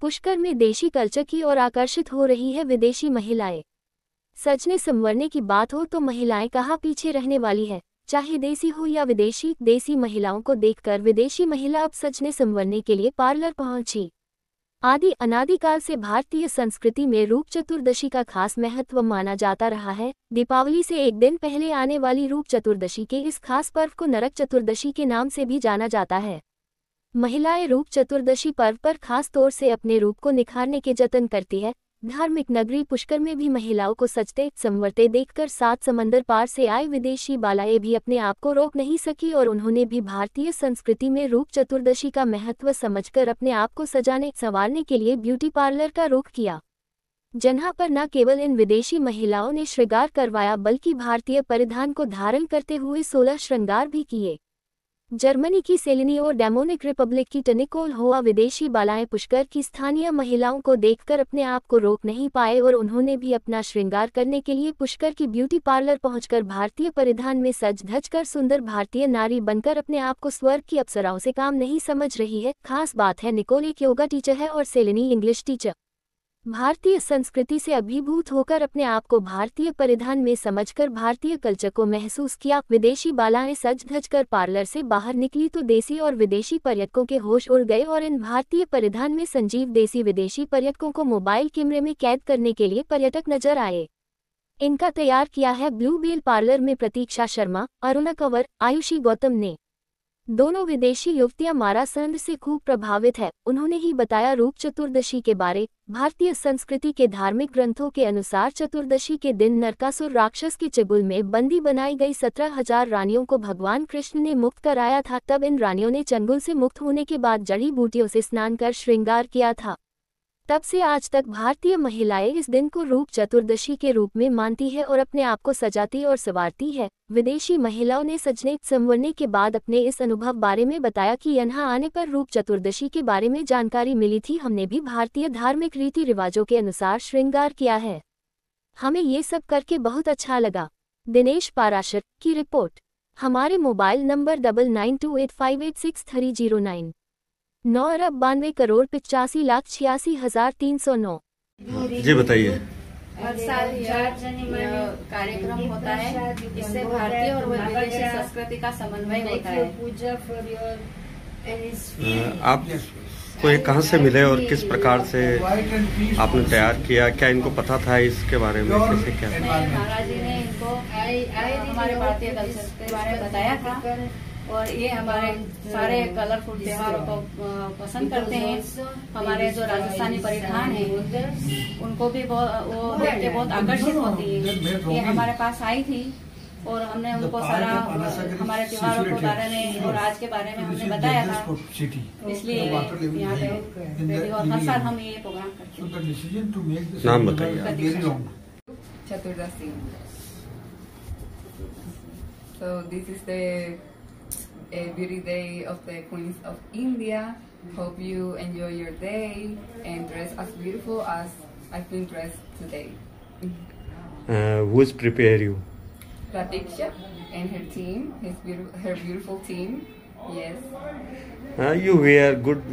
पुष्कर में देशी कल्चर की ओर आकर्षित हो रही है विदेशी महिलाएं। सजने संवरने की बात हो तो महिलाएं कहाँ पीछे रहने वाली है, चाहे देसी हो या विदेशी। देसी महिलाओं को देखकर विदेशी महिला अब सजने संवरने के लिए पार्लर पहुंची। आदि अनादिकाल से भारतीय संस्कृति में रूप चतुर्दशी का खास महत्व माना जाता रहा है। दीपावली से एक दिन पहले आने वाली रूप चतुर्दशी के इस खास पर्व को नरक चतुर्दशी के नाम से भी जाना जाता है। महिलाएं रूप चतुर्दशी पर्व पर खास तौर से अपने रूप को निखारने के जतन करती है। धार्मिक नगरी पुष्कर में भी महिलाओं को सजते संवरते देखकर 7 समंदर पार से आए विदेशी बालाएं भी अपने आप को रोक नहीं सकी और उन्होंने भी भारतीय संस्कृति में रूप चतुर्दशी का महत्व समझकर अपने आप को सजाने संवारने के लिए ब्यूटी पार्लर का रुख किया। जहां पर न केवल इन विदेशी महिलाओं ने श्रृंगार करवाया बल्कि भारतीय परिधान को धारण करते हुए 16 श्रृंगार भी किए। जर्मनी की सेलेनी और डेमोनिक रिपब्लिक की टनिकोल होआ विदेशी बालाएं पुष्कर की स्थानीय महिलाओं को देखकर अपने आप को रोक नहीं पाए और उन्होंने भी अपना श्रृंगार करने के लिए पुष्कर की ब्यूटी पार्लर पहुंचकर भारतीय परिधान में सज धज कर सुंदर भारतीय नारी बनकर अपने आप को स्वर्ग की अप्सराओं से काम नहीं समझ रही है। खास बात है, निकोल एक योगा टीचर है और सेलेनी इंग्लिश टीचर। भारतीय संस्कृति से अभिभूत होकर अपने आप को भारतीय परिधान में समझकर भारतीय कल्चर को महसूस किया। विदेशी बालाएं सज धज कर पार्लर से बाहर निकली तो देसी और विदेशी पर्यटकों के होश उड़ गए और इन भारतीय परिधान में संजीव देसी विदेशी पर्यटकों को मोबाइल कैमरे में कैद करने के लिए पर्यटक नजर आए। इनका तैयार किया है ब्लू बेल पार्लर में प्रतीक्षा शर्मा, अरुणा कंवर, आयुषी गौतम ने। दोनों विदेशी युवतियां मारासंड से खूब प्रभावित है। उन्होंने ही बताया रूप चतुर्दशी के बारे। भारतीय संस्कृति के धार्मिक ग्रंथों के अनुसार चतुर्दशी के दिन नरकासुर राक्षस के चंगुल में बंदी बनाई गई 17,000 रानियों को भगवान कृष्ण ने मुक्त कराया था। तब इन रानियों ने चंगुल से मुक्त होने के बाद जड़ी बूटियों से स्नान कर श्रृंगार किया था। तब से आज तक भारतीय महिलाएं इस दिन को रूप चतुर्दशी के रूप में मानती है और अपने आप को सजाती और संवारती है। विदेशी महिलाओं ने सजने संवरने के बाद अपने इस अनुभव बारे में बताया कि यहाँ आने पर रूप चतुर्दशी के बारे में जानकारी मिली थी। हमने भी भारतीय धार्मिक रीति रिवाजों के अनुसार श्रृंगार किया है। हमें ये सब करके बहुत अच्छा लगा। दिनेश पाराशर की रिपोर्ट। हमारे मोबाइल नंबर 9928586309 9,92,85,86,309। जी बताइए। हर साल कार्यक्रम होता है। इससे भारतीय और विदेशी संस्कृति का समन्वय होता है। आपको ये कहाँ से मिले और किस प्रकार से आपने तैयार किया? क्या इनको पता था इसके बारे में? कैसे क्या? महाराज जी ने इनको हमारे भारतीय कल्चर के बारे में बताया था और ये हमारे सारे कलरफुल त्योहारों को पसंद करते हैं। हमारे जो राजस्थानी परिधान है उनको भी वो देख के बहुत आकर्षित होती है। ये हमारे पास आई थी और हमने उनको सारा हमारे त्योहारों के बारे में और आज के बारे में हमने बताया था। इसलिए यहाँ पे और हर साल हम ये प्रोग्राम करते हैं। नाम बताइए। चतुर्दशी। So this is the beauty day of the Queens of India. Hope you enjoy your day and dress as beautiful as I've been dressed today. Who's prepare you? Pratiksha and her team, her beautiful team. Yes. You wear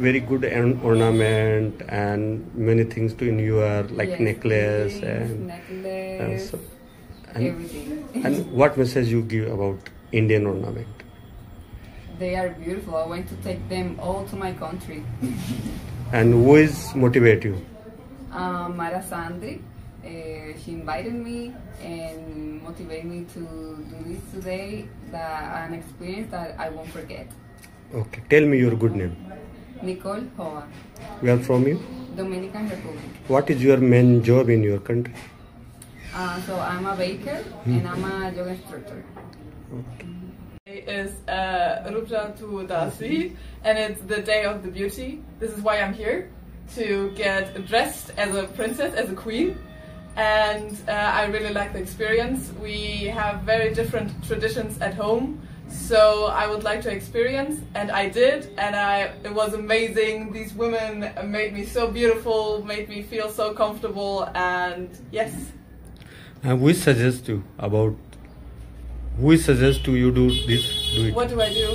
very good ornament and many things to in your like yes, necklace necklace, everything. And what message you give about Indian ornament? They are beautiful. I want to take them all to my country. And who is motivate you? Mara Sandri. She invited me and motivated me to do this today. An experience that I won't forget. Okay. Tell me your good name. Nicole Hoa. Where from you? Dominican Republic. What is your main job in your country? So I'm a baker and I'm a yoga instructor. Okay. Is Rup Chaturdasi and it's the day of the beauty. This is why I'm here, to get dressed as a princess, as a queen, and I really like the experience. We have very different traditions at home, so I would like to experience, and I did, and it was amazing. These women made me so beautiful, made me feel so comfortable, and yes. We suggest you about. We suggest to you do this. Do it. What do I do?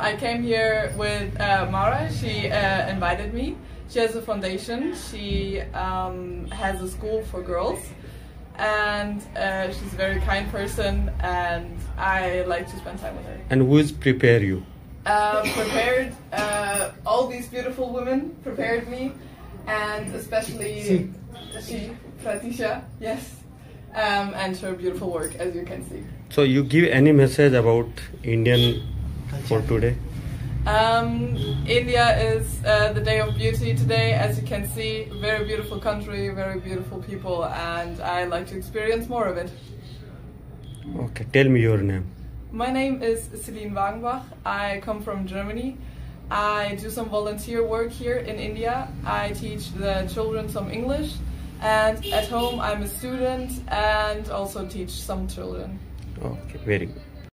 I came here with Mara. She invited me, She has a foundation. She has a school for girls, and she's a very kind person, and I like to spend time with her. And who is prepare you? Prepared all these beautiful women prepared me, and especially she, Pratisha, yes, and her beautiful work, as you can see. So you give any message about Indian for today? India is the day of beauty today, as you can see. Very beautiful country, very beautiful people, and I like to experience more of it. Okay, tell me your name. My name is Celine Wagenbach. I come from Germany. I do some volunteer work here in India. I teach the children some English, and at home I'm a student and also teach some children. Okay, very good.